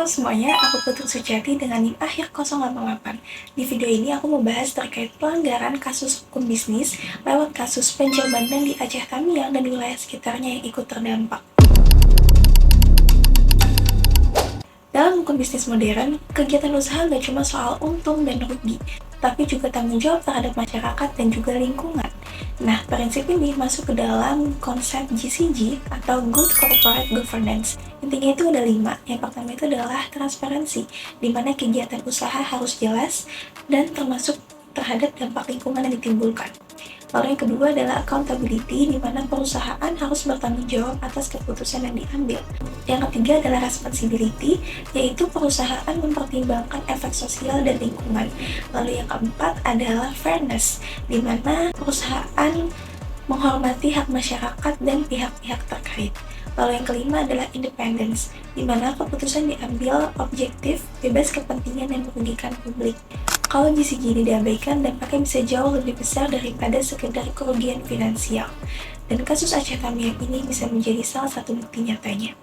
Halo semuanya, aku Putri Suciati dengan NIM akhir 088. Di video ini aku mau bahas terkait pelanggaran kasus hukum bisnis lewat kasus banjir bandang di Aceh Tamiang dan wilayah sekitarnya yang ikut terdampak. Dalam hukum bisnis modern, kegiatan usaha gak cuma soal untung dan rugi, tapi juga tanggung jawab terhadap masyarakat dan juga lingkungan. Nah, prinsip ini masuk ke dalam konsep GCG atau Good Corporate Governance. Intinya itu ada 5. Yang pertama itu adalah transparansi, di mana kegiatan usaha harus jelas dan termasuk terhadap dampak lingkungan yang ditimbulkan. Lalu yang kedua adalah accountability, di mana perusahaan harus bertanggung jawab atas keputusan yang diambil. Yang ketiga adalah responsibility, yaitu perusahaan mempertimbangkan efek sosial dan lingkungan. Lalu yang keempat adalah fairness, di mana perusahaan menghormati hak masyarakat dan pihak-pihak terkait. Lalu yang kelima adalah independence, di mana keputusan diambil objektif, bebas kepentingan yang merugikan publik. Kalau GCG ini diabaikan, dampaknya bisa jauh lebih besar daripada sekedar kerugian finansial. Dan kasus Aceh Tamiang ini bisa menjadi salah satu bukti nyatanya.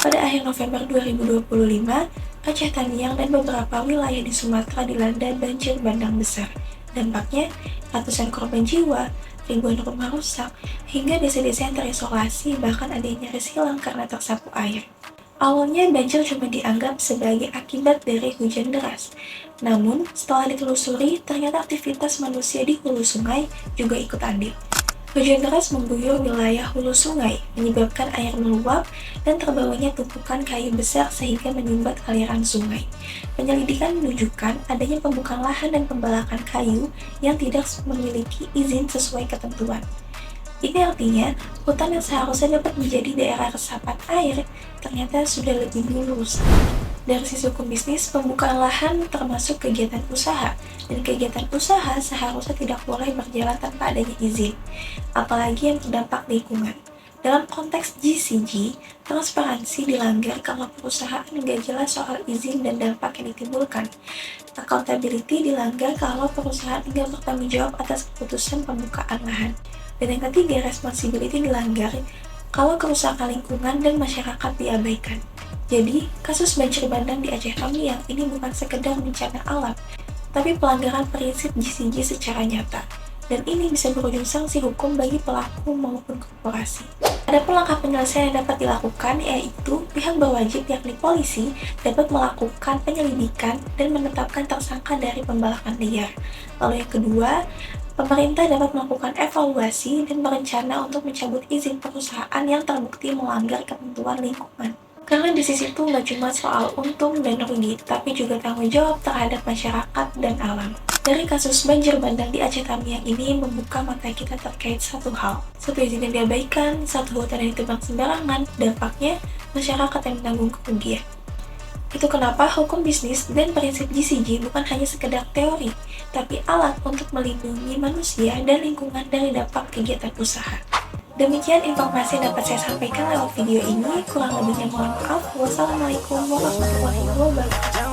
Pada akhir November 2025, Aceh Tamiang dan beberapa wilayah di Sumatera dilanda banjir bandang besar. Dampaknya, ratusan korban jiwa, ribuan rumah rusak, hingga desa-desa yang terisolasi bahkan ada yang nyaris hilang karena tersapu air. Awalnya banjir cuma dianggap sebagai akibat dari hujan deras. Namun, setelah ditelusuri, ternyata aktivitas manusia di hulu sungai juga ikut andil. Hujan deras mengguyur wilayah hulu sungai, menyebabkan air meluap dan terbawanya tumpukan kayu besar sehingga menyumbat aliran sungai. Penyelidikan menunjukkan adanya pembukaan lahan dan pembalakan kayu yang tidak memiliki izin sesuai ketentuan. Ini artinya, hutan yang seharusnya dapat menjadi daerah resapan air, ternyata sudah lebih dulu rusak. Dari sisi hukum bisnis, pembukaan lahan termasuk kegiatan usaha, dan kegiatan usaha seharusnya tidak boleh berjalan tanpa adanya izin, apalagi yang terdampak lingkungan. Dalam konteks GCG, transparansi dilanggar kalau perusahaan nggak jelas soal izin dan dampak yang ditimbulkan. Accountability dilanggar kalau perusahaan nggak bertanggung jawab atas keputusan pembukaan lahan. Dan yang ketiga, responsibility dilanggar kalau kerusakan lingkungan dan masyarakat diabaikan. Jadi, kasus banjir bandang di Aceh Tamiang ini bukan sekedar bencana alam, tapi pelanggaran prinsip GCG secara nyata. Dan ini bisa berujung sanksi hukum bagi pelaku maupun korporasi. Ada pun langkah penyelesaian yang dapat dilakukan, yaitu pihak berwajib yakni polisi dapat melakukan penyelidikan dan menetapkan tersangka dari pembalakan liar. Lalu yang kedua, pemerintah dapat melakukan evaluasi dan berencana untuk mencabut izin perusahaan yang terbukti melanggar ketentuan lingkungan. Karena di sisi itu nggak cuma soal untung dan rugi, tapi juga tanggung jawab terhadap masyarakat dan alam. Dari kasus banjir bandang di Aceh Tamiang ini membuka mata kita terkait satu hal. Satu izin yang diabaikan, satu hutan yang ditebang sembarangan, dampaknya masyarakat yang menanggung kerugian. Itu kenapa hukum bisnis dan prinsip GCG bukan hanya sekedar teori, tapi alat untuk melindungi manusia dan lingkungan dari dampak kegiatan usaha. Demikian informasi yang dapat saya sampaikan lewat video ini. Kurang lebihnya mohon maaf. Wassalamualaikum warahmatullahi wabarakatuh.